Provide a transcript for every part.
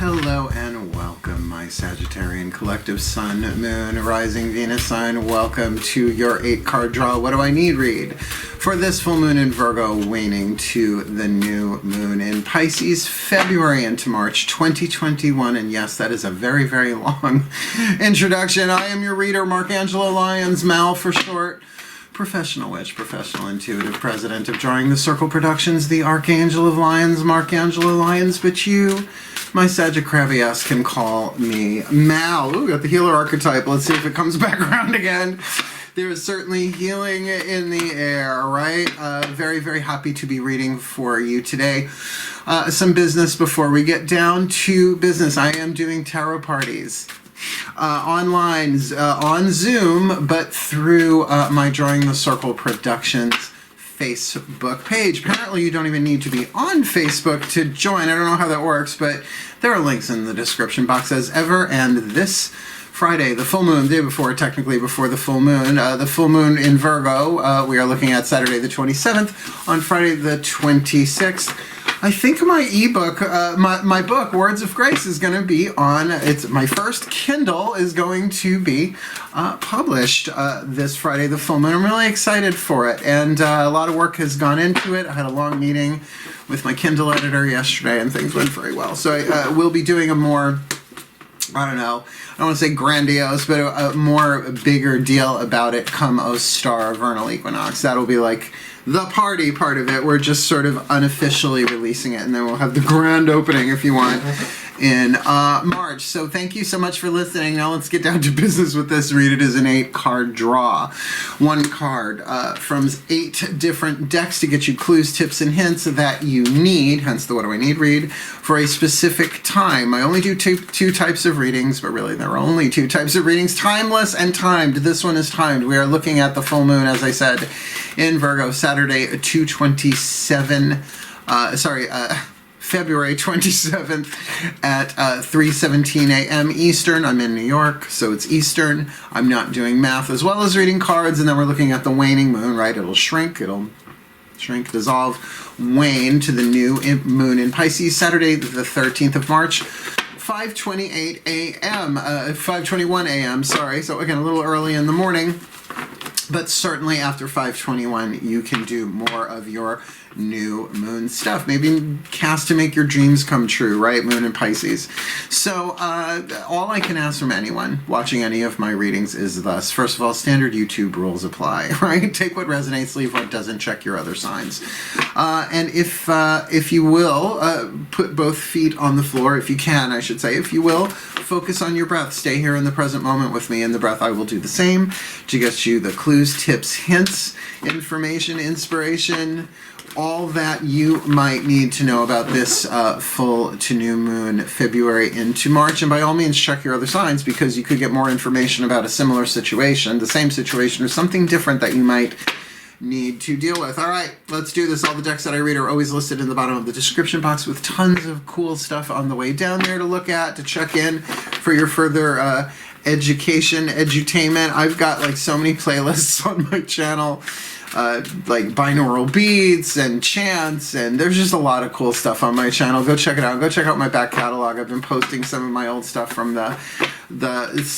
Hello and welcome, my Sagittarian collective Sun, Moon, Rising, Venus sign. Welcome to your 8-card draw. What do I need read for this full moon in Virgo, waning to the new moon in Pisces, February into March 2021. And yes, that is a very, very long introduction. I am your reader, Angelo, Lyons, Mal for short. Professional witch, professional intuitive, president of DrawingTheCircle Productions, the Archangel of Lyons, Angelo Lyons, but you, my Sagittarius, can call me Mal. Ooh, got the healer archetype. Let's see if it comes back around again. There is certainly healing in the air, right? Very, very happy to be reading for you today. Some business before we get down to business. I am doing tarot parties. Online, on Zoom, but through my DrawingTheCircle Productions Facebook page. Apparently you don't even need to be on Facebook to join. I don't know how that works, but there are links in the description box as ever. And this Friday, the full moon, the day before, technically before the full moon in Virgo, we are looking at Saturday the 27th, on Friday the 26th. I think my ebook, my book, Words of Grace, is going to be on, it's my first Kindle is going to be published this Friday, the full moon. I'm really excited for it, and a lot of work has gone into it. I had a long meeting with my Kindle editor yesterday, and things went very well. So I will be doing a more, I don't want to say grandiose, but a more bigger deal about it come O-Star vernal equinox. That'll be like the party part of it. We're just sort of unofficially releasing it, and then we'll have the grand opening, if you want, in March. So thank you so much for listening. Now let's get down to business with this read. It is an 8-card draw. One card from 8 different decks to get you clues, tips, and hints that you need, hence the what do I need read, for a specific time. I only do two types of readings, but really there are only 2 types of readings, timeless and timed. This one is timed. We are looking at the full moon, as I said, in Virgo, Saturday, 2/27, February 27th at 3:17 a.m. Eastern. I'm in New York, so it's Eastern. I'm not doing math as well as reading cards, and then we're looking at the waning moon, right? It'll shrink, dissolve, wane to the new moon in Pisces, Saturday, the 13th of March. 5:28 a.m., 5:21 a.m., sorry. So again, a little early in the morning. But certainly after 5:21, you can do more of your new moon stuff. Maybe cast to make your dreams come true, right? Moon in Pisces. So all I can ask from anyone watching any of my readings is thus. First of all, standard YouTube rules apply, right? Take what resonates, leave what doesn't, check your other signs. And if you will, put both feet on the floor, if you can, I should say, if you will, focus on your breath. Stay here in the present moment with me in the breath. I will do the same to get you the clues, tips, hints, information, inspiration, all that you might need to know about this full to new moon February into March. And by all means, check your other signs, because you could get more information about a similar situation, the same situation, or something different that you might need to deal with. All right, let's do this. All the decks that I read are always listed in the bottom of the description box, with tons of cool stuff on the way down there to look at, to check in for your further education, edutainment. I've got like so many playlists on my channel, like binaural beats and chants, and there's just a lot of cool stuff on my channel. Go check it out. Go check out my back catalog. I've been posting some of my old stuff from the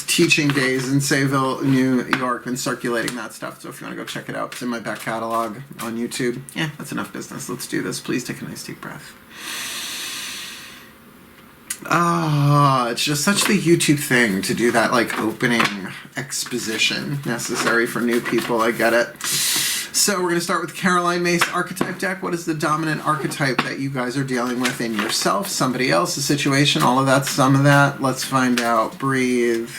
teaching days in Sayville, New York, and circulating that stuff. So if you want to go check it out, it's in my back catalog on YouTube. Yeah, that's enough business. Let's do this. Please take a nice deep breath. It's just such the YouTube thing to do that, like opening exposition necessary for new people. I get it. So we're going to start with the Caroline Mace archetype deck. What is the dominant archetype that you guys are dealing with in yourself, somebody else, a situation, all of that, some of that? Let's find out. Breathe.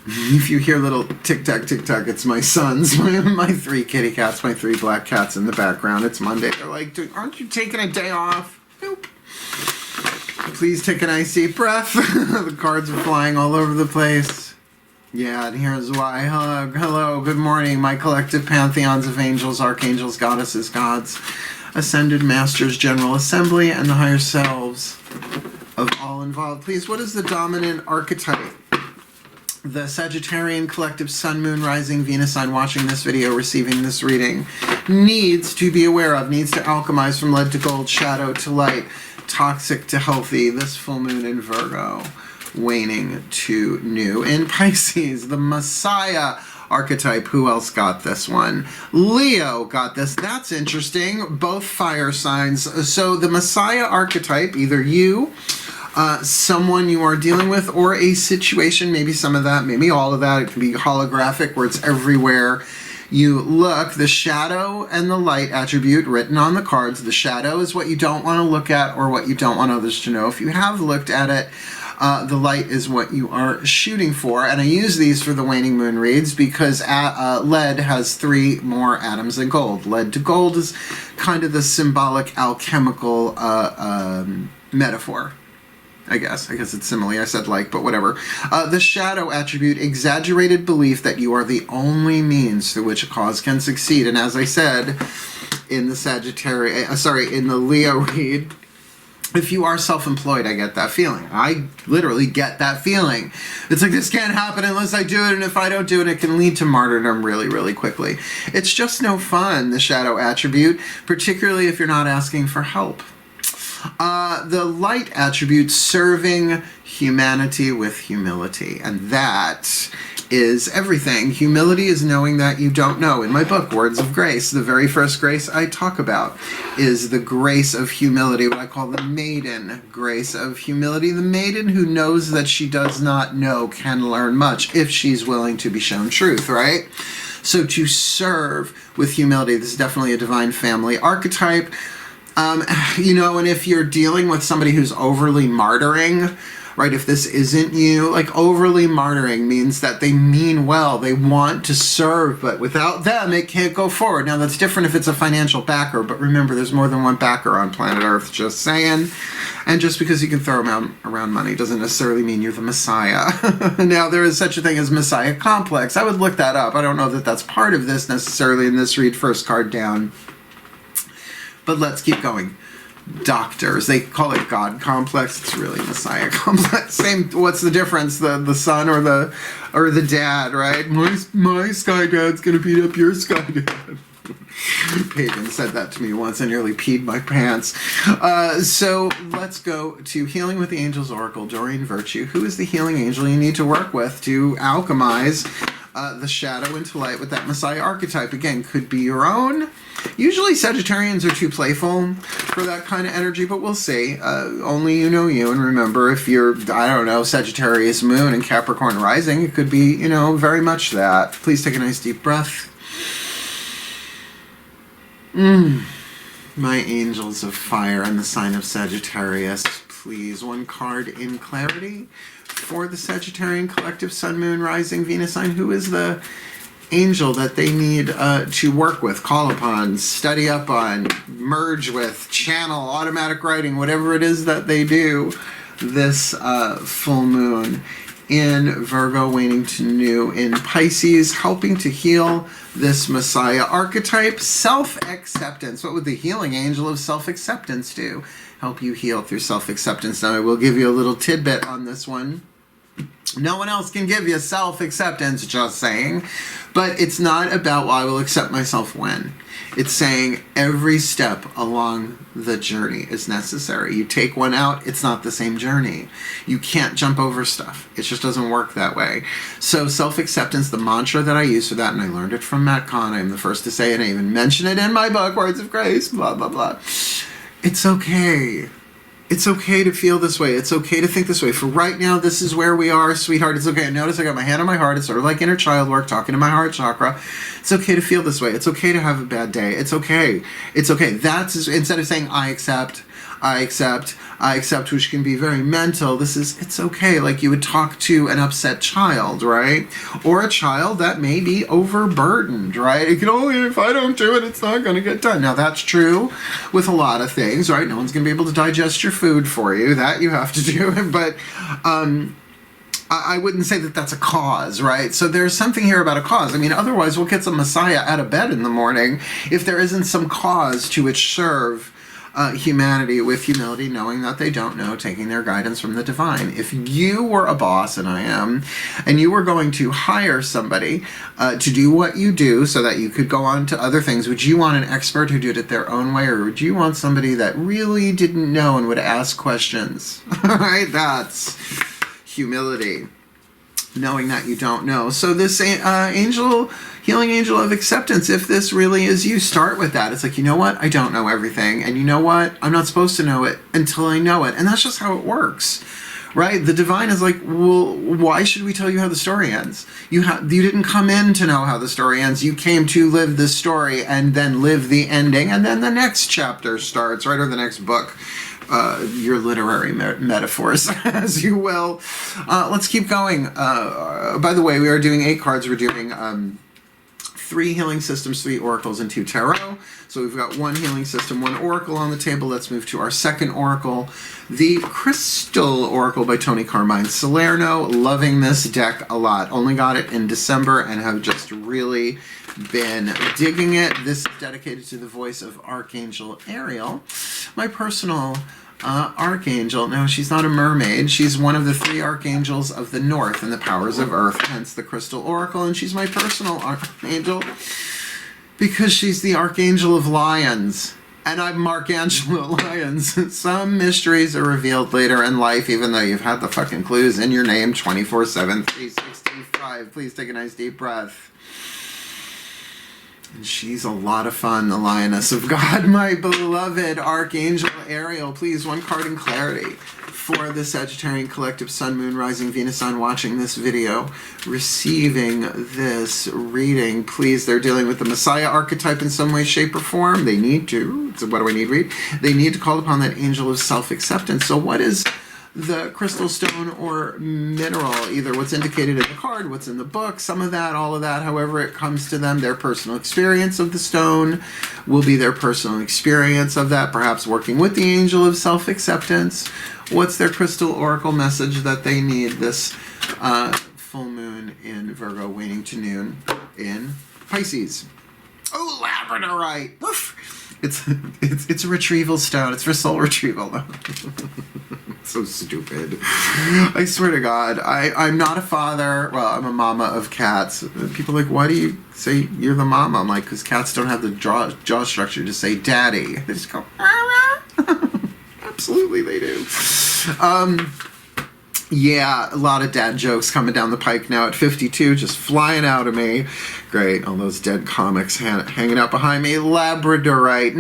If you hear little tick-tack, tick-tack, it's my sons, my 3 kitty cats, my 3 black cats in the background. It's Monday. They're like, aren't you taking a day off? Nope. Please take a nice deep breath. The cards are flying all over the place. Yeah, and here's why. Hello, good morning, my collective pantheons of angels, archangels, goddesses, gods, ascended masters, general assembly, and the higher selves of all involved. Please, what is the dominant archetype the Sagittarian collective Sun, Moon, Rising, Venus sign watching this video, receiving this reading, needs to be aware of, needs to alchemize from lead to gold, shadow to light, toxic to healthy, this full moon in Virgo, waning to new in Pisces, the Messiah archetype. Who else got this one? Leo got this. That's interesting. Both fire signs. So the Messiah archetype, either you, someone you are dealing with, or a situation, maybe some of that, maybe all of that. It can be holographic where it's everywhere you look. The shadow and the light attribute written on the cards. The shadow is what you don't want to look at or what you don't want others to know. If you have looked at it, the light is what you are shooting for. And I use these for the waning moon reads because lead has 3 more atoms than gold. Lead to gold is kind of the symbolic alchemical metaphor. I guess it's simile. I said like, but whatever. The shadow attribute, exaggerated belief that you are the only means through which a cause can succeed. And as I said in the Sagittarius, in the Leo read, if you are self-employed, I get that feeling. I literally get that feeling. It's like, this can't happen unless I do it, and if I don't do it, it can lead to martyrdom really, really quickly. It's just no fun, the shadow attribute, particularly if you're not asking for help. The light attribute, serving humanity with humility, and that is everything. Humility is knowing that you don't know. In my book, Words of Grace, the very first grace I talk about is the grace of humility, what I call the maiden grace of humility. The maiden who knows that she does not know can learn much if she's willing to be shown truth, right? So to serve with humility, this is definitely a divine family archetype. You know, and if you're dealing with somebody who's overly martyring, right, if this isn't you, like overly martyring means that they mean well, they want to serve, but without them, it can't go forward. Now, that's different if it's a financial backer, but remember, there's more than one backer on planet Earth, just saying. And just because you can throw around money doesn't necessarily mean you're the Messiah. Now, there is such a thing as Messiah complex. I would look that up. I don't know that that's part of this necessarily in this read, first card down. But let's keep going. Doctors, they call it God complex. It's really Messiah complex. Same. What's the difference? The son or the dad, right? My sky dad's gonna beat up your sky dad. Pagan said that to me once. I nearly peed my pants. So let's go to Healing with the Angels Oracle, Doreen Virtue. Who is the healing angel you need to work with to alchemize the shadow into light with that Messiah archetype? Again, could be your own. Usually Sagittarians are too playful for that kind of energy, but we'll see. Only you know you. And remember, if you're, I don't know, Sagittarius moon and Capricorn rising, it could be, you know, very much that. Please take a nice deep breath. My angels of fire and the sign of Sagittarius. Please, one card in clarity for the Sagittarian collective Sun, Moon, Rising, Venus sign. Who is the angel that they need to work with, call upon, study up on, merge with, channel, automatic writing, whatever it is that they do this full moon in Virgo, waning to new in Pisces, helping to heal this Messiah archetype, self-acceptance. What would the healing angel of self-acceptance do? Help you heal through self-acceptance. Now, I will give you a little tidbit on this one. No one else can give you self-acceptance, just saying. But it's not about, well, I will accept myself when. It's saying every step along the journey is necessary. You take one out, it's not the same journey. You can't jump over stuff. It just doesn't work that way. So self-acceptance, the mantra that I use for that, and I learned it from Matt Kahn. I'm the first to say it. I even mention it in my book, Words of Grace, blah, blah, blah. It's okay. It's okay to feel this way. It's okay to think this way. For right now, this is where we are, sweetheart. It's okay. Notice I got my hand on my heart. It's sort of like inner child work, talking to my heart chakra. It's okay to feel this way. It's okay to have a bad day. It's okay. It's okay. That's, instead of saying, I accept, which can be very mental, this is, it's okay. Like you would talk to an upset child, right? Or a child that may be overburdened, right? It can only, if I don't do it, it's not going to get done. Now that's true with a lot of things, right? No one's going to be able to digest your food for you. That you have to do. But I wouldn't say that that's a cause, right? So there's something here about a cause. I mean, otherwise we'll get some Messiah out of bed in the morning if there isn't some cause to which serve humanity with humility, knowing that they don't know, taking their guidance from the divine. If you were a boss, and I am, and you were going to hire somebody to do what you do so that you could go on to other things, would you want an expert who did it their own way, or would you want somebody that really didn't know and would ask questions? All right, that's humility. Knowing that you don't know. So this angel, healing angel of acceptance, if this really is you, start with that. It's like, you know what? I don't know everything. And you know what? I'm not supposed to know it until I know it. And that's just how it works, right? The divine is like, well, why should we tell you how the story ends? You didn't come in to know how the story ends. You came to live the story and then live the ending. And then the next chapter starts, right? Or the next book. Your literary metaphors, as you will. Let's keep going. By the way, we are doing 8 cards. We're doing 3 healing systems, 3 oracles, and 2 tarot. So we've got 1 healing system, 1 oracle on the table. Let's move to our second oracle, the Crystal Oracle by Tony Carmine Salerno. Loving this deck a lot. Only got it in December and have just really been digging it. This is dedicated to the voice of Archangel Ariel, my personal archangel. No, she's not a mermaid. She's one of the 3 archangels of the north and the powers of earth, hence the Crystal Oracle. And she's my personal archangel because she's the archangel of Lyons. And I'm Angelo Lyons. Some mysteries are revealed later in life, even though you've had the fucking clues in your name 24/7, 365. Please take a nice deep breath. And she's a lot of fun, the Lioness of God, my beloved Archangel Ariel. Please, 1 card in clarity for the Sagittarian collective Sun, Moon, Rising, Venus sign watching this video, receiving this reading. Please, they're dealing with the Messiah archetype in some way, shape, or form. They need to. So what do I need to read? They need to call upon that angel of self-acceptance. So what is the crystal, stone, or mineral? Either what's indicated in the card, what's in the book, some of that, all of that, however it comes to them. Their personal experience of the stone will be their personal experience of that, perhaps working with the angel of self-acceptance. What's their crystal oracle message that they need this full moon in Virgo, waning to noon in Pisces? Oh, labradorite! Woof! It's a retrieval stone. It's for soul retrieval, though. So stupid. I swear to God, I'm not a father. Well, I'm a mama of cats. People are like, why do you say you're the mama? I'm like, because cats don't have the jaw structure to say daddy. They just go, absolutely they do. Yeah, a lot of dad jokes coming down the pike now at 52, just flying out of me. Great, all those dead comics hanging out behind me. Labradorite,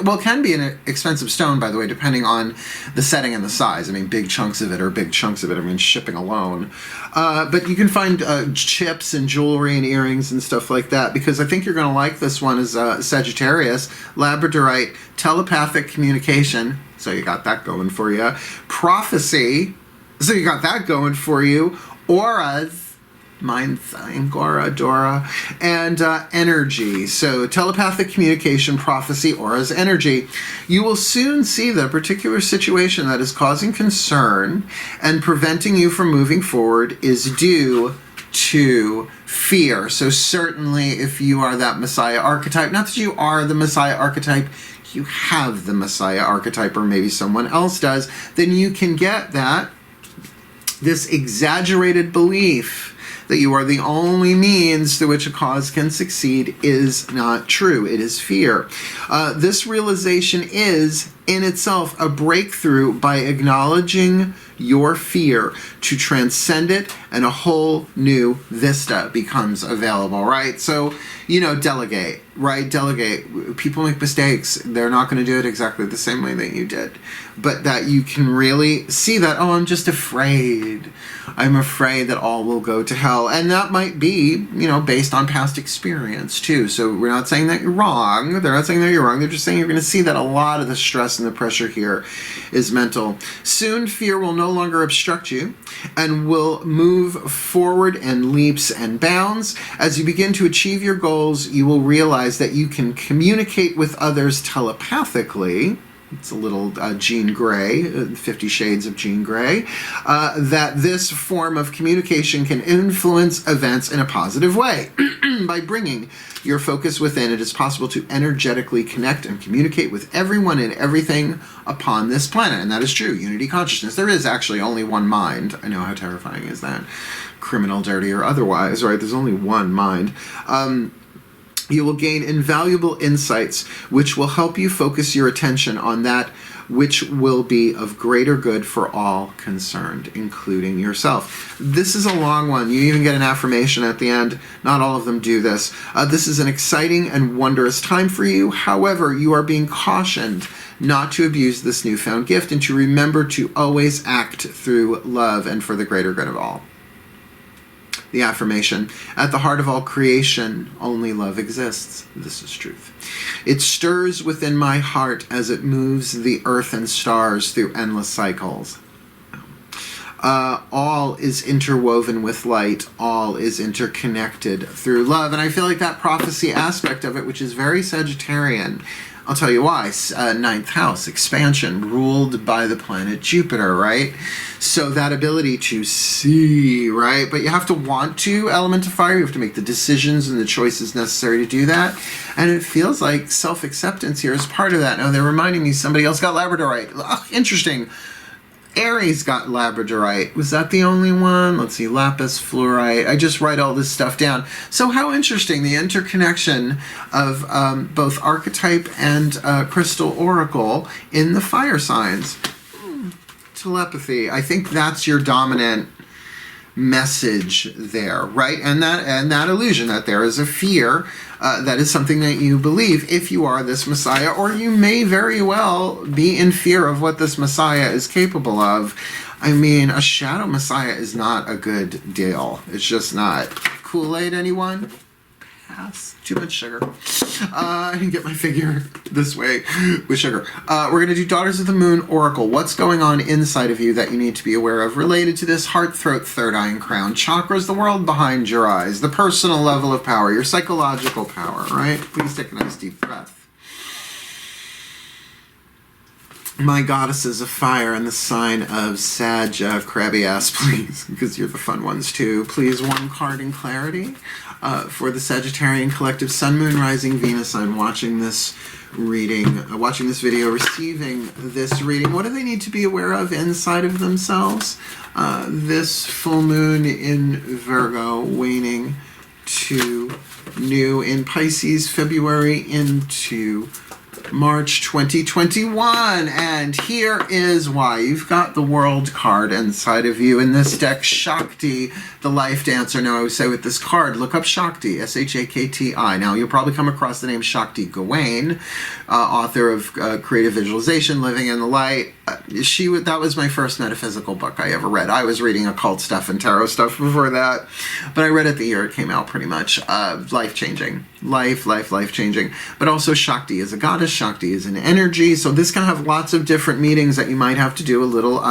well, can be an expensive stone, by the way, depending on the setting and the size. I mean, big chunks of it are big chunks of it. I mean, shipping alone. But you can find chips and jewelry and earrings and stuff like that, because I think you're going to like this one as Sagittarius. Labradorite, telepathic communication, so you got that going for you. Prophecy, so you got that going for you. Auras, mind's Angora, Dora, and energy. So telepathic communication, prophecy, auras, energy. You will soon see that a particular situation that is causing concern and preventing you from moving forward is due to fear. So certainly if you are that Messiah archetype, not that you are the Messiah archetype, you have the Messiah archetype, or maybe someone else does, then you can get this exaggerated belief that you are the only means through which a cause can succeed is not true. It is fear. This realization is in itself a breakthrough by acknowledging your fear to transcend it, and a whole new vista becomes available, right? So, delegate, right? Delegate. People make mistakes. They're not going to do it exactly the same way that you did. But that you can really see that, oh, I'm just afraid. I'm afraid that all will go to hell. And that might be, based on past experience too. So we're not saying that you're wrong. They're not saying that you're wrong. They're just saying you're going to see that a lot of the stress and the pressure here is mental. Soon fear will no longer obstruct you and will move forward in leaps and bounds. As you begin to achieve your goals, you will realize that you can communicate with others telepathically. it's a little Jean Grey, 50 Shades of Jean Grey, that this form of communication can influence events in a positive way. By bringing your focus within, it is possible to energetically connect and communicate with everyone and everything upon this planet. And that is true. Unity consciousness. There is actually only one mind. I know, how terrifying is that? Criminal, dirty, or otherwise, right? There's only one mind. You will gain invaluable insights which will help you focus your attention on that which will be of greater good for all concerned, including yourself. This is a long one. You even get an affirmation at the end. Not all of them do this. This is an exciting and wondrous time for you. However, you are being cautioned not to abuse this newfound gift and to remember to always act through love and for the greater good of all. The affirmation, at the heart of all creation, only love exists. This is truth. It stirs within my heart as it moves the earth and stars through endless cycles. All is interwoven with light. All is interconnected through love. And I feel like that prophecy aspect of it, which is very Sagittarian, I'll tell you why. Ninth house, expansion, ruled by the planet Jupiter, right? So that ability to see, right? But you have to want to, element of fire. You have to make the decisions and the choices necessary to do that. And it feels like self-acceptance here is part of that. Now, they're reminding me somebody else got Labradorite. Ugh, interesting. Aries got Labradorite. Was that the only one? Let's see, lapis fluorite. I just write all this stuff down. So how interesting, the interconnection of both archetype and crystal oracle in the fire signs. Telepathy. I think that's your dominant message there, right? And that illusion that there is a fear that is something that you believe if you are this Messiah, or you may very well be in fear of what this Messiah is capable of. I mean, a shadow Messiah is not a good deal. It's just not. Kool-Aid, anyone? Pass. Too much sugar. I can get my figure this way with sugar. We're going to do Daughters of the Moon Oracle. What's going on inside of you that you need to be aware of related to this heart, throat, third eye, and crown chakras, the world behind your eyes, the personal level of power, your psychological power, right? Please take a nice deep breath. My goddesses of fire and the sign of Sag, crabby ass, please, because you're the fun ones too. Please, one card in clarity for the Sagittarian collective Sun, Moon, Rising, Venus sign watching this reading, watching this video, receiving this reading. What do they need to be aware of inside of themselves? This full moon in Virgo, waning to new in Pisces, February into March 2021, and here is why. You've got the World card inside of you in this deck, Shakti, the life dancer. Now I would say with this card, look up Shakti, S-H-A-K-T-I. Now you'll probably come across the name Shakti Gawain, author of Creative Visualization, Living in the Light. That was my first metaphysical book I ever read. I was reading occult stuff and tarot stuff before that, but I read it the year it came out, pretty much. Life-changing. Life-changing. But also Shakti is a goddess. Shakti is an energy. So this can have lots of different meanings that you might have to do a little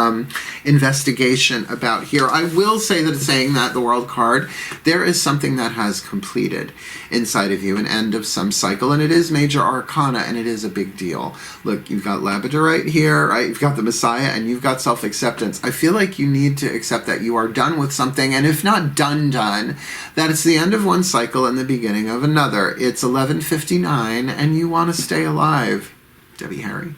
investigation about here. I will say that it's saying that the World card, there is something that has completed inside of you, an end of some cycle, and it is major arcana, and it is a big deal. Look, you've got Labradorite here, right? You've got the Messiah, and you've got self-acceptance. I feel like you need to accept that you are done with something, and if not done, that it's the end of one cycle and the beginning of another. It's 11:59, and you want to stay alive. Debbie Harry,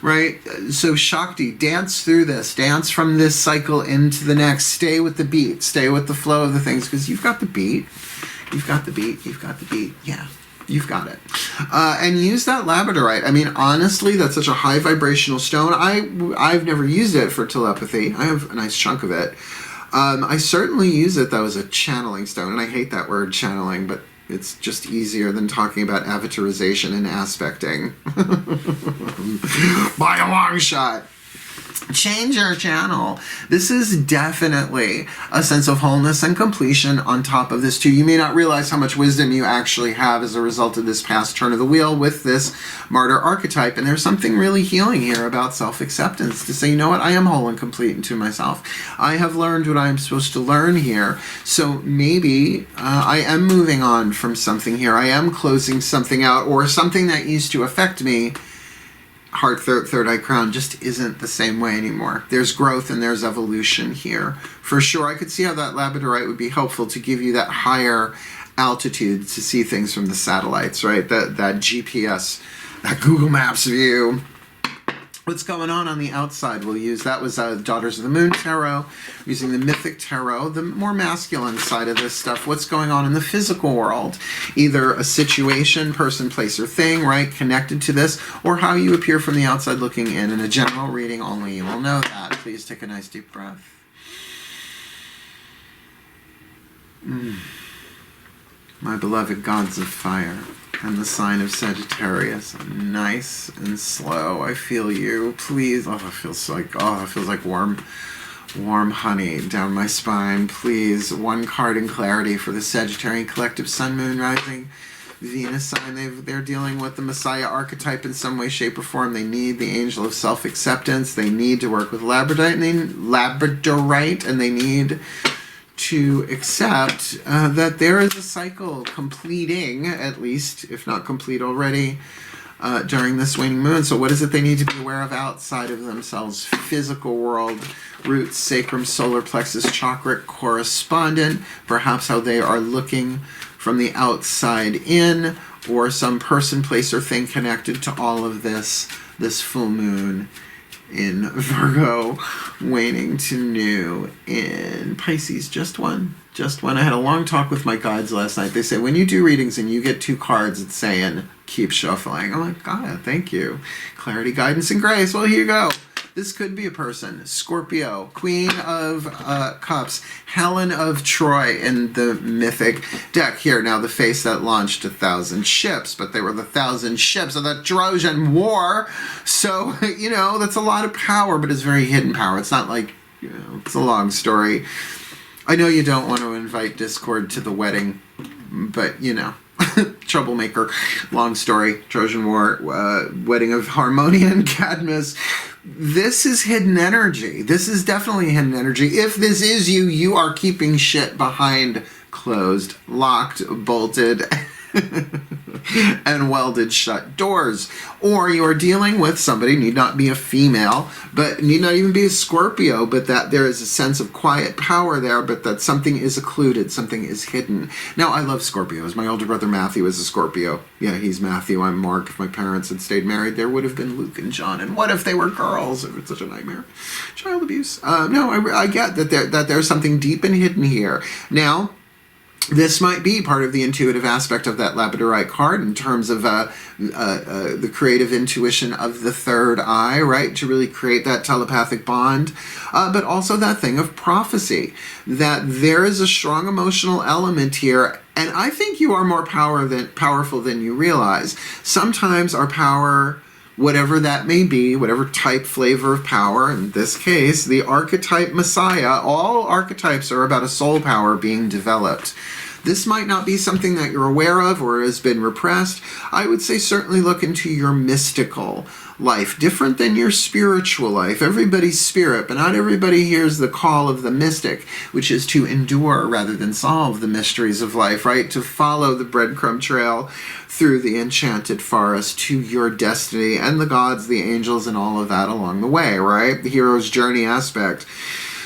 right? So Shakti, dance through this, dance from this cycle into the next, stay with the beat, stay with the flow of the things, because you've got the beat, you've got the beat, yeah, you've got it. And use that Labradorite. I mean, honestly, that's such a high vibrational stone. I've never used it for telepathy. I have a nice chunk of it. I certainly use it, though, as a channeling stone, and I hate that word, channeling, but it's just easier than talking about avatarization and aspecting. By a long shot. Change your channel. This is definitely a sense of wholeness and completion on top of this too. You may not realize how much wisdom you actually have as a result of this past turn of the wheel with this martyr archetype. And there's something really healing here about self-acceptance, to say, you know what, I am whole and complete into myself. I have learned what I'm supposed to learn here. So maybe I am moving on from something here. I am closing something out, or something that used to affect me heart, third eye crown just isn't the same way anymore. There's growth and there's evolution here. For sure, I could see how that labradorite would be helpful to give you that higher altitude to see things from the satellites, right? That GPS, that Google Maps view. What's going on the outside? We'll use, that was Daughters of the Moon Tarot, using the Mythic Tarot, the more masculine side of this stuff. What's going on in the physical world? Either a situation, person, place, or thing, right, connected to this, or how you appear from the outside looking in. In a general reading, only you will know that. Please take a nice deep breath. My beloved gods of fire and the sign of Sagittarius, nice and slow. I feel you. Please. Oh, it feels like warm honey down my spine. Please, one card in clarity for the Sagittarian collective Sun, Moon, Rising, Venus sign. They're dealing with the Messiah archetype in some way, shape, or form. They need the angel of self-acceptance. They need to work with labradorite, and they need to accept that there is a cycle completing, at least, if not complete already, during this waning moon. So what is it they need to be aware of outside of themselves? Physical world, roots, sacrum, solar plexus, chakra, correspondent, perhaps how they are looking from the outside in, or some person, place, or thing connected to all of this full moon in Virgo, waning to new in Pisces. Just one. I had a long talk with my guides last night. They say when you do readings and you get 2 cards, it's saying keep shuffling. I'm like, God, thank you. Clarity, guidance, and grace. Well, here you go. This could be a person. Scorpio, Queen of Cups, Helen of Troy in the mythic deck. Here, now the face that launched 1,000 ships, but they were the 1,000 ships of the Trojan War. So, that's a lot of power, but it's very hidden power. It's not like, it's a long story. I know you don't want to invite discord to the wedding, but, troublemaker. Long story. Trojan War, wedding of Harmonia and Cadmus. This is hidden energy. This is definitely hidden energy. If this is you, you are keeping shit behind closed, locked, bolted, and welded shut doors. Or you are dealing with somebody, need not be a female, but need not even be a Scorpio, but that there is a sense of quiet power there, but that something is occluded, something is hidden. Now, I love Scorpios. My older brother Matthew is a Scorpio. Yeah, he's Matthew, I'm Mark. If my parents had stayed married, there would have been Luke and John. And what if they were girls? It was such a nightmare. Child abuse. No, I get that there's something deep and hidden here. Now, this might be part of the intuitive aspect of that labradorite card in terms of the creative intuition of the third eye, right? To really create that telepathic bond. But also that thing of prophecy, that there is a strong emotional element here. And I think you are more powerful than you realize. Sometimes our power, whatever that may be, whatever type, flavor of power, in this case, the archetype Messiah, all archetypes are about a soul power being developed. This might not be something that you're aware of or has been repressed. I would say certainly look into your mystical life, different than your spiritual life. Everybody's spirit, but not everybody hears the call of the mystic, which is to endure rather than solve the mysteries of life, right? To follow the breadcrumb trail through the enchanted forest to your destiny and the gods, the angels, and all of that along the way, right? The hero's journey aspect.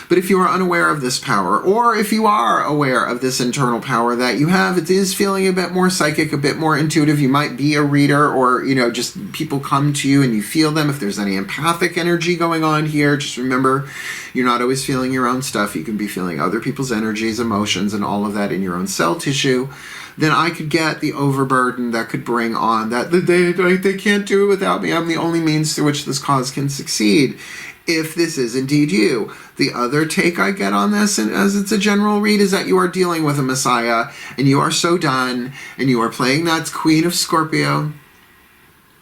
But if you are unaware of this power, or if you are aware of this internal power that you have, it is feeling a bit more psychic, a bit more intuitive. You might be a reader, or, just people come to you and you feel them. If there's any empathic energy going on here, just remember, you're not always feeling your own stuff. You can be feeling other people's energies, emotions, and all of that in your own cell tissue. Then I could get the overburden that could bring on that they can't do it without me. I'm the only means through which this cause can succeed. If this is indeed you. The other take I get on this, and as it's a general read, is that you are dealing with a Messiah, and you are so done, and you are playing that Queen of Scorpio,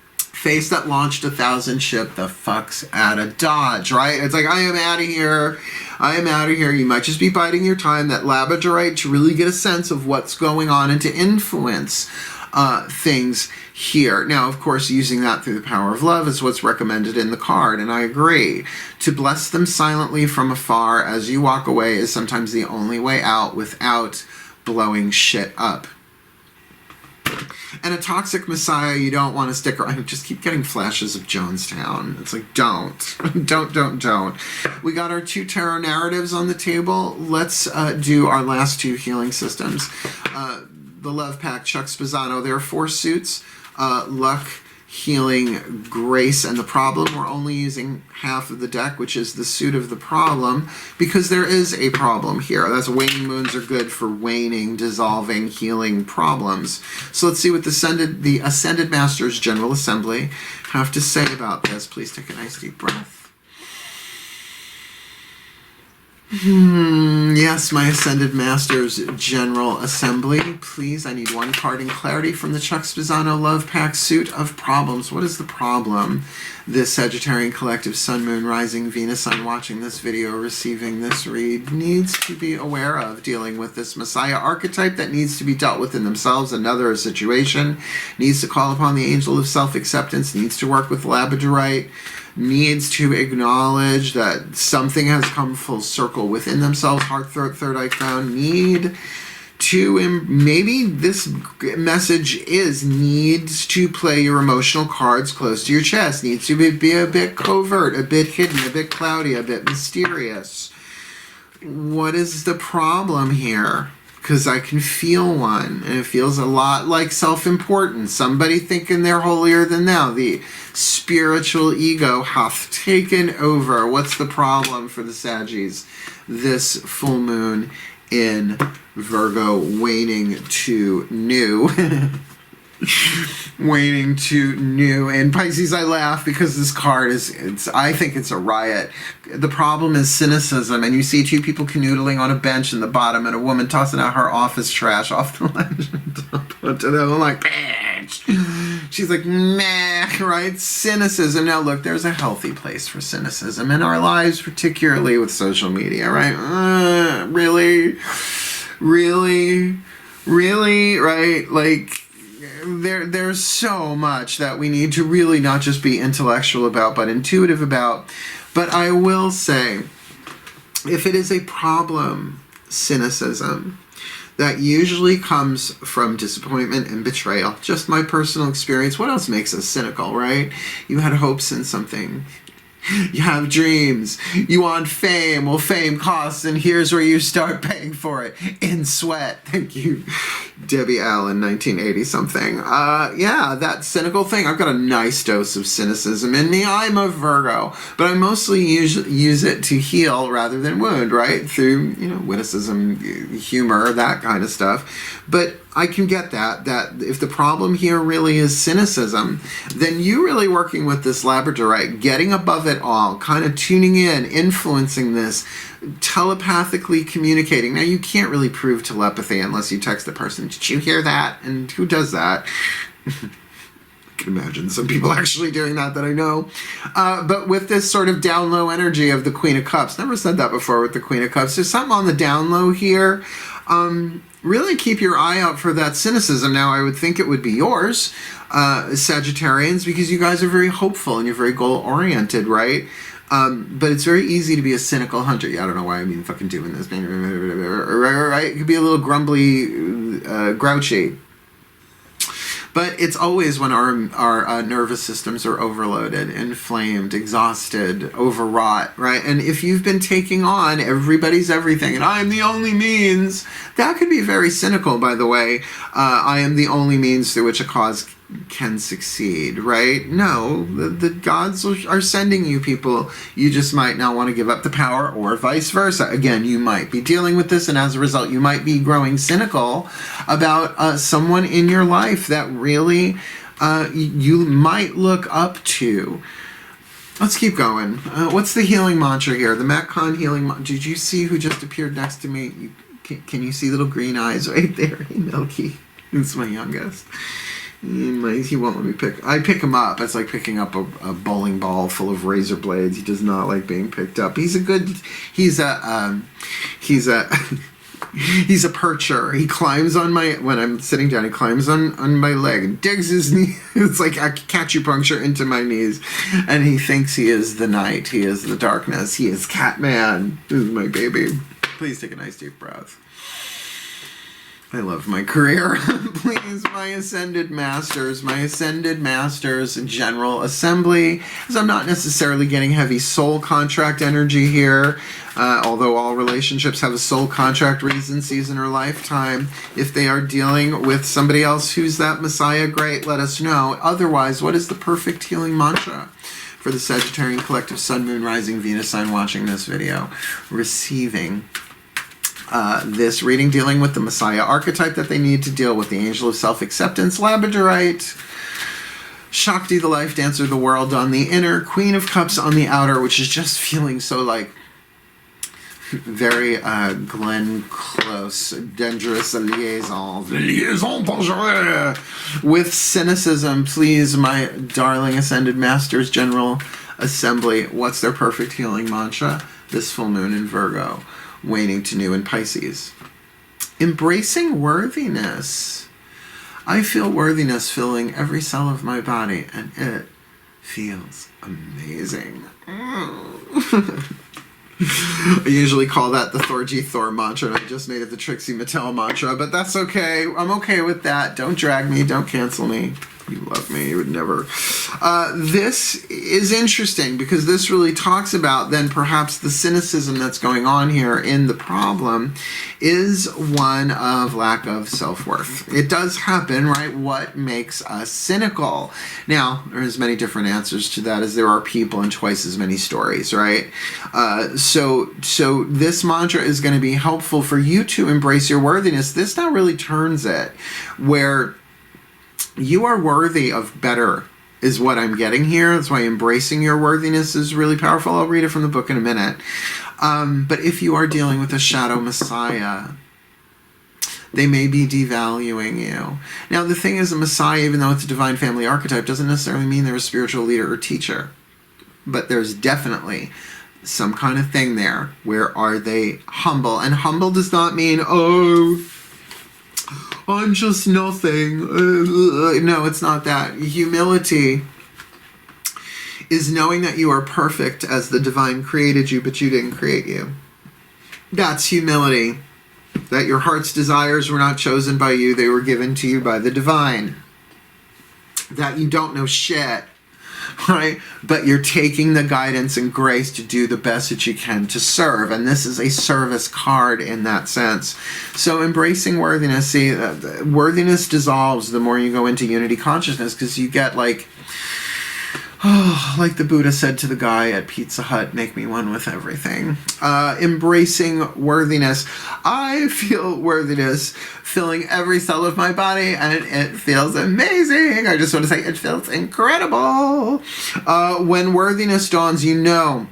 face that launched 1,000 ship, the fuck's out of Dodge, right? It's like, I am out of here. I am out of here. You might just be biding your time, that labradorite, to really get a sense of what's going on and to influence things here. Now, of course, using that through the power of love is what's recommended in the card, and I agree. To bless them silently from afar as you walk away is sometimes the only way out without blowing shit up. And a toxic messiah you don't want to stick around. I just keep getting flashes of Jonestown. It's like, don't. Don't. We got our 2 tarot narratives on the table. Let's do our last 2 healing systems. The Love Pack, Chuck Spezzano. There are 4 suits. Luck, Healing, Grace, and the Problem. We're only using half of the deck, which is the suit of the problem, because there is a problem here. That's waning moons are good for waning, dissolving, healing problems. So let's see what the Ascended Masters General Assembly have to say about this. Please take a nice deep breath. Yes, my Ascended Masters General Assembly. Please, I need 1 card in clarity from the Chuck Spezzano Love Pack Suit of Problems. What is the problem this Sagittarian collective Sun, Moon, Rising, Venus Sun watching this video, receiving this read, needs to be aware of dealing with this Messiah archetype that needs to be dealt with in themselves, another situation, needs to call upon the angel of self-acceptance, needs to work with labradorite, needs to acknowledge that something has come full circle within themselves, heart, third eye, crown, need to, maybe this message needs to play your emotional cards close to your chest, needs to be a bit covert, a bit hidden, a bit cloudy, a bit mysterious. What is the problem here? Because I can feel one, and it feels a lot like self-importance. Somebody thinking they're holier than thou. The spiritual ego hath taken over. What's the problem for the Saggies? This full moon in Virgo, waning to new. Waning to new. And Pisces, I laugh because this card I think it's a riot. The problem is cynicism, and you see 2 people canoodling on a bench in the bottom and a woman tossing out her office trash off the ledge. I'm like, bitch. She's like, meh, right? Cynicism. Now look, there's a healthy place for cynicism in our lives, particularly with social media, right? Really, right? Like, there's so much that we need to really not just be intellectual about, but intuitive about. But I will say, if it is a problem, cynicism, that usually comes from disappointment and betrayal. Just my personal experience. What else makes us cynical, right? You had hopes in something. You have dreams. You want fame. Well, fame costs, and here's where you start paying for it. In sweat. Thank you, Debbie Allen, 1980-something. Yeah, that cynical thing. I've got a nice dose of cynicism in me. I'm a Virgo. But I mostly use it to heal rather than wound, right? Through, witticism, humor, that kind of stuff. But I can get that if the problem here really is cynicism, then you really working with this labradorite, getting above it all, kind of tuning in, influencing this, telepathically communicating. Now, you can't really prove telepathy unless you text the person, did you hear that? And who does that? I can imagine some people actually doing that I know. But with this sort of down low energy of the Queen of Cups, never said that before with the Queen of Cups, there's something on the down low here. Really keep your eye out for that cynicism. Now, I would think it would be yours, Sagittarians, because you guys are very hopeful and you're very goal-oriented, right? But it's very easy to be a cynical hunter. Yeah, I don't know why I'm fucking doing this. Right? It could be a little grumbly, grouchy. But it's always when our nervous systems are overloaded, inflamed, exhausted, overwrought, right? And if you've been taking on everybody's everything, and I am the only means, that could be very cynical, by the way. I am the only means through which a cause can succeed, right? No, the gods are sending you people. You just might not want to give up the power, or vice versa. Again, you might be dealing with this, and as a result, you might be growing cynical about someone in your life that really you might look up to. Let's keep going. What's the healing mantra here? The Metcon healing mantra. Did you see who just appeared next to me? Can you see little green eyes right there? Hey, Milky. It's my youngest. He won't let me pick. I pick him up. It's like picking up a bowling ball full of razor blades. He does not like being picked up. He's a percher. He climbs on when I'm sitting down, he climbs on my leg and digs his knee. It's like acupuncture into my knees. And he thinks he is the night. He is the darkness. He is Catman. This is my baby. Please take a nice deep breath. I love my career. Please, my Ascended Masters General Assembly, as I'm not necessarily getting heavy soul contract energy here, although all relationships have a soul contract reason, season, or lifetime. If they are dealing with somebody else who's that Messiah, great, let us know. Otherwise, what is the perfect healing mantra for the Sagittarian collective Sun, Moon, Rising, Venus sign watching this video? Receiving this reading, dealing with the Messiah archetype that they need to deal with, the Angel of Self-Acceptance, Labradorite, Shakti, the Life Dancer, the World on the inner, Queen of Cups on the outer, which is just feeling so like very Glenn Close, dangerous liaison, dangereux, with cynicism. Please, my darling Ascended Masters General Assembly, what's their perfect healing mantra this full moon in Virgo, waning to new in Pisces? Embracing worthiness. I feel worthiness filling every cell of my body, and it feels amazing. I usually call that the Thorgy Thor mantra, and I just made it the Trixie Mattel mantra, but that's okay. I'm okay with that. Don't drag me. Don't cancel me. You love me. You would never. This is interesting because this really talks about then perhaps the cynicism that's going on here in the problem is one of lack of self-worth. It does happen, right? What makes us cynical? Now, there's many different answers to that as there are people and twice as many stories, right? So this mantra is going to be helpful for you to embrace your worthiness. This now really turns it where you are worthy of better is what I'm getting here. That's why embracing your worthiness is really powerful. I'll read it from the book in a minute. But if you are dealing with a shadow messiah, they may be devaluing you. Now, the thing is, a messiah, even though it's a divine family archetype, doesn't necessarily mean they're a spiritual leader or teacher. But there's definitely some kind of thing there. Where are they humble? And humble does not mean, oh, I'm just nothing. No, it's not that. Humility is knowing that you are perfect as the divine created you, but you didn't create you. That's humility. That your heart's desires were not chosen by you, they were given to you by the divine. That you don't know shit, right? But you're taking the guidance and grace to do the best that you can to serve. And this is a service card in that sense. So embracing worthiness, see, worthiness dissolves the more you go into unity consciousness, because you get like, oh, like the Buddha said to the guy at Pizza Hut, make me one with everything. Embracing worthiness. I feel worthiness filling every cell of my body, and it feels amazing. I just want to say it feels incredible. When worthiness dawns, you know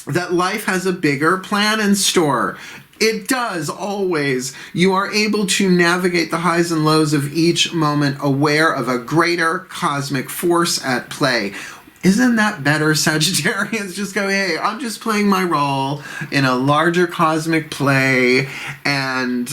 that life has a bigger plan in store. It does, always. You are able to navigate the highs and lows of each moment, aware of a greater cosmic force at play. Isn't that better, Sagittarians? Just go, hey, I'm just playing my role in a larger cosmic play, and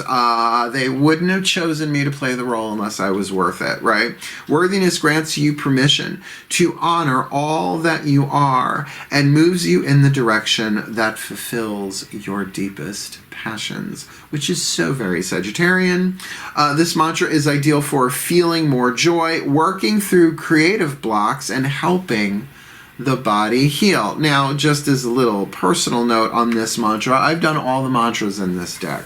they wouldn't have chosen me to play the role unless I was worth it, right? Worthiness grants you permission to honor all that you are and moves you in the direction that fulfills your deepest passions, which is so very Sagittarian. This mantra is ideal for feeling more joy, working through creative blocks, and helping the body heal. Now, just as a little personal note on this mantra, I've done all the mantras in this deck.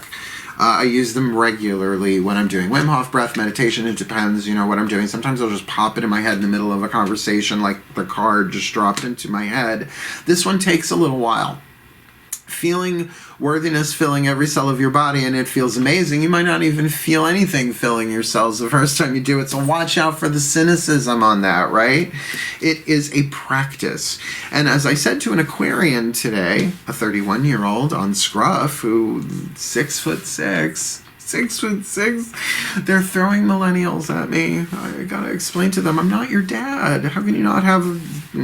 I use them regularly when I'm doing Wim Hof breath meditation. It depends, you know, what I'm doing. Sometimes I'll just pop it in my head in the middle of a conversation, like the card just dropped into my head. This one takes a little while. Feeling worthiness filling every cell of your body, and it feels amazing. You might not even feel anything filling your cells the first time you do it, so watch out for the cynicism on that, right? It is a practice. And as I said to an Aquarian today, a 31-year-old on Scruff, who 6'6", 6'6", they're throwing millennials at me. I gotta explain to them, I'm not your dad. How can you not have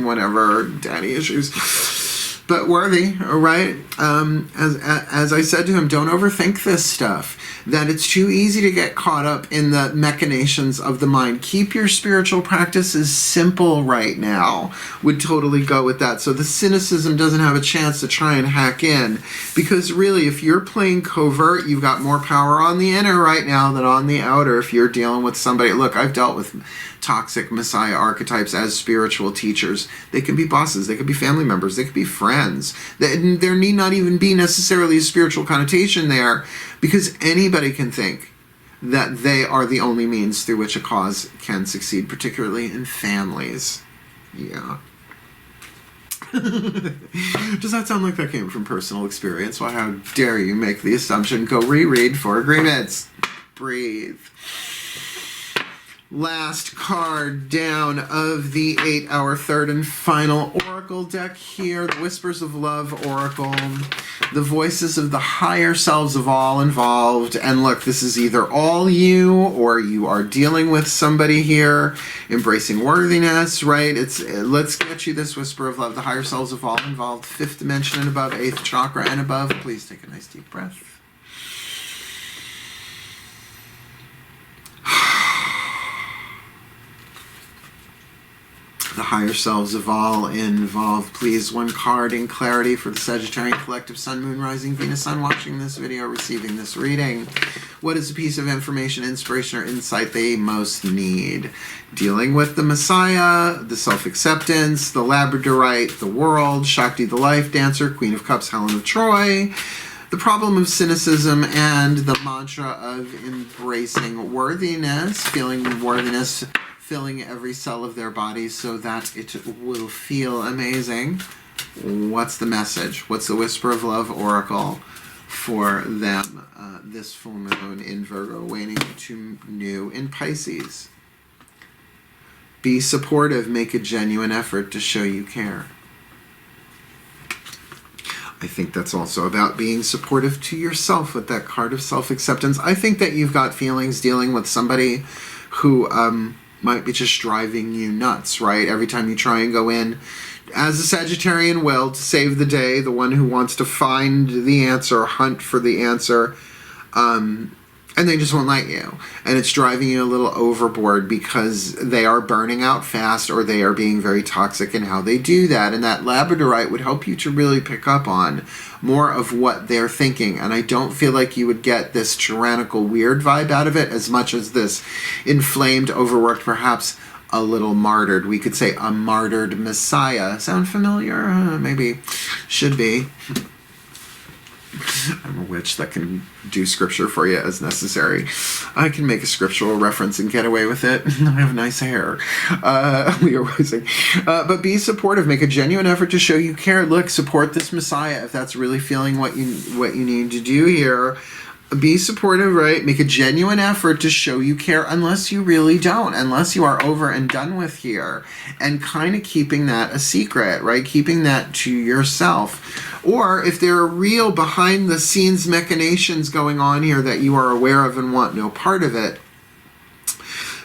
whatever daddy issues? but worthy, right? As I said to him, don't overthink this stuff. That it's too easy to get caught up in the machinations of the mind. Keep your spiritual practices simple right now. Would totally go with that. So the cynicism doesn't have a chance to try and hack in. Because really, if you're playing covert, you've got more power on the inner right now than on the outer. If you're dealing with somebody, look, I've dealt with toxic messiah archetypes as spiritual teachers. They can be bosses, they could be family members, they could be friends. There need not even be necessarily a spiritual connotation there, because anybody can think that they are the only means through which a cause can succeed, particularly in families. Yeah. Does that sound like that came from personal experience? Well, how dare you make the assumption? Go reread 4 agreements. Breathe. Last card down of the 8-hour third and final oracle deck here. The Whispers of Love Oracle. The voices of the higher selves of all involved. And look, this is either all you or you are dealing with somebody here. Embracing worthiness, right? Let's get you this Whisper of Love. The higher selves of all involved. 5th dimension and above. 8th chakra and above. Please take a nice deep breath. The higher selves of all involved. Please, one card in clarity for the Sagittarian collective Sun, Moon, Rising, Venus, Sun watching this video, receiving this reading. What is a piece of information, inspiration, or insight they most need? Dealing with the Messiah, the self-acceptance, the Labradorite, the world, Shakti the life dancer, Queen of Cups, Helen of Troy, the problem of cynicism, and the mantra of embracing worthiness, feeling worthiness, filling every cell of their body so that it will feel amazing. What's the message? What's the Whisper of Love Oracle for them this full moon in Virgo, waning to new in Pisces? Be supportive. Make a genuine effort to show you care. I think that's also about being supportive to yourself with that card of self-acceptance. I think that you've got feelings dealing with somebody who might be just driving you nuts, right? Every time you try and go in as a Sagittarian will to save the day, the one who wants to find the answer, hunt for the answer, and they just won't let you. And it's driving you a little overboard because they are burning out fast or they are being very toxic in how they do that. And that Labradorite would help you to really pick up on more of what they're thinking. And I don't feel like you would get this tyrannical weird vibe out of it as much as this inflamed, overworked, perhaps a little martyred. We could say a martyred messiah. Sound familiar? Maybe. Should be. I'm a witch that can do scripture for you as necessary. I can make a scriptural reference and get away with it. I have nice hair. Leo rising. But be supportive. Make a genuine effort to show you care. Look, support this Messiah if that's really feeling what you need to do here. Be supportive, right? Make a genuine effort to show you care unless you really don't, unless you are over and done with here. And kind of keeping that a secret, right? Keeping that to yourself. Or if there are real behind the scenes machinations going on here that you are aware of and want no part of it,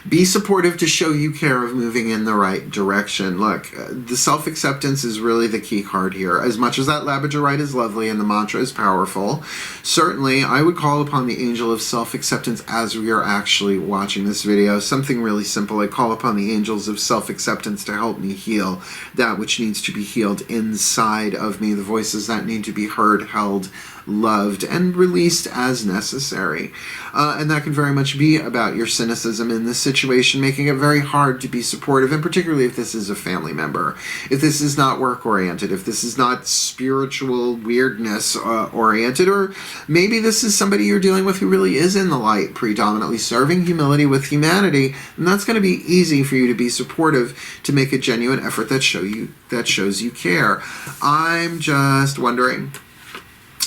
be supportive to show you care of moving in the right direction. Look, the self-acceptance is really the key card here. As much as that Labradorite is lovely and the mantra is powerful, certainly I would call upon the angel of self-acceptance as we are actually watching this video. Something really simple. I call upon the angels of self-acceptance to help me heal that which needs to be healed inside of me, the voices that need to be heard, held, loved, and released as necessary. And that can very much be about your cynicism in this situation, making it very hard to be supportive, and particularly if this is a family member, if this is not work-oriented, if this is not spiritual weirdness oriented, or maybe this is somebody you're dealing with who really is in the light, predominantly serving humility with humanity, and that's going to be easy for you to be supportive, to make a genuine effort that shows you care. I'm just wondering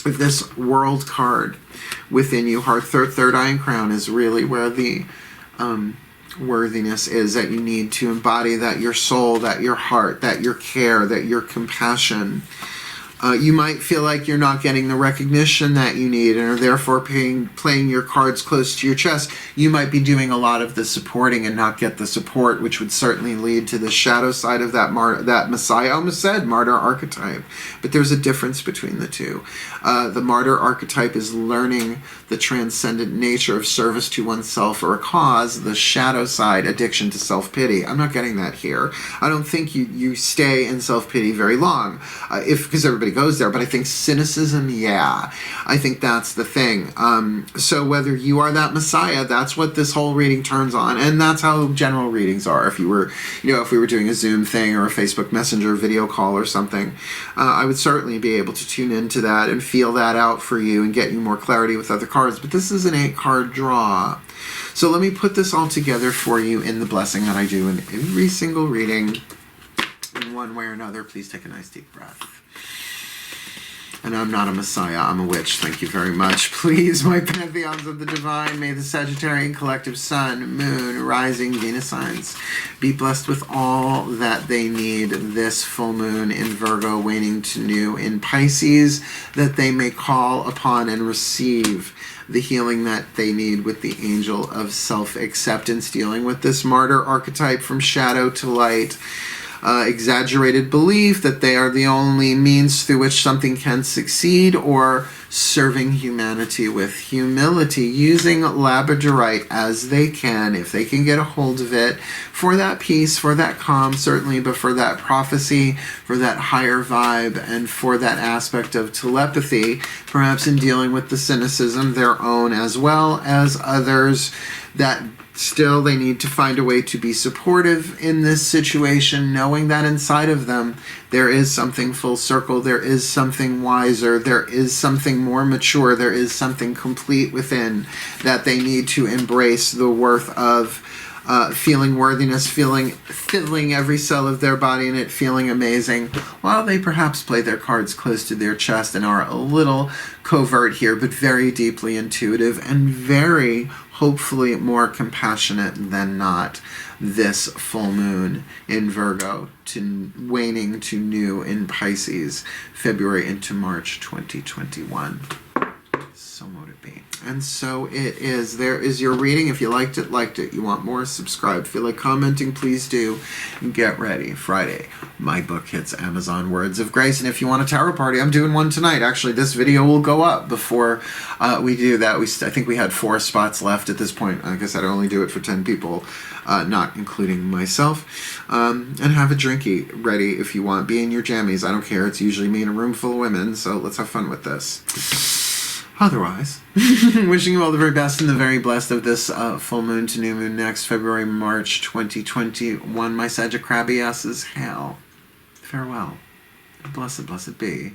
if this world card within you, heart, third eye, and crown, is really where the worthiness is, that you need to embody, that your soul, that your heart, that your care, that your compassion. You might feel like you're not getting the recognition that you need and are therefore playing your cards close to your chest. You might be doing a lot of the supporting and not get the support, which would certainly lead to the shadow side of that Messiah. I almost said martyr archetype, but there's a difference between the two. The martyr archetype is learning the transcendent nature of service to oneself or a cause. The shadow side, addiction to self-pity. I'm not getting that here. I don't think you stay in self-pity very long, because everybody goes there, but I think cynicism, yeah, I think that's the thing. So whether you are that Messiah, that's what this whole reading turns on, and that's how general readings are. If you were, if we were doing a Zoom thing or a Facebook Messenger video call or something, I would certainly be able to tune into that and feel that out for you and get you more clarity with other cards. But this is an 8-card draw. So let me put this all together for you in the blessing that I do in every single reading in one way or another. Please take a nice deep breath. And I'm not a Messiah, I'm a witch. Thank you very much. Please, my pantheons of the divine, may the Sagittarian collective sun, moon, rising, Venus signs be blessed with all that they need this full moon in Virgo, waning to new in Pisces, that they may call upon and receive the healing that they need with the angel of self-acceptance, dealing with this martyr archetype from shadow to light. Exaggerated belief that they are the only means through which something can succeed, or serving humanity with humility, using labradorite as they can, if they can get a hold of it, for that peace, for that calm, certainly, but for that prophecy, for that higher vibe, and for that aspect of telepathy, perhaps in dealing with the cynicism, their own as well as others, that still they need to find a way to be supportive in this situation, knowing that inside of them there is something full circle, there is something wiser, there is something more mature, there is something complete within that they need to embrace the worth of. Feeling worthiness, filling every cell of their body in it, feeling amazing, while they perhaps play their cards close to their chest and are a little covert here, but very deeply intuitive and very, hopefully, more compassionate than not. This full moon in Virgo, to waning to new in Pisces, February into March 2021. So mote it be. And so it is. There is your reading. If you liked it, You want more, subscribe. Feel like commenting, please do. And get ready. Friday, my book hits Amazon. Words of Grace. And if you want a tarot party, I'm doing one tonight. Actually, this video will go up before we do that. I think we had 4 spots left at this point. Like I said, I only do it for 10 people, not including myself. And have a drinky ready if you want. Be in your jammies. I don't care. It's usually me in a room full of women. So let's have fun with this. Otherwise, wishing you all the very best and the very blessed of this full moon to new moon next February, March 2021. My Sagittarius is hail. Farewell. Blessed, blessed be.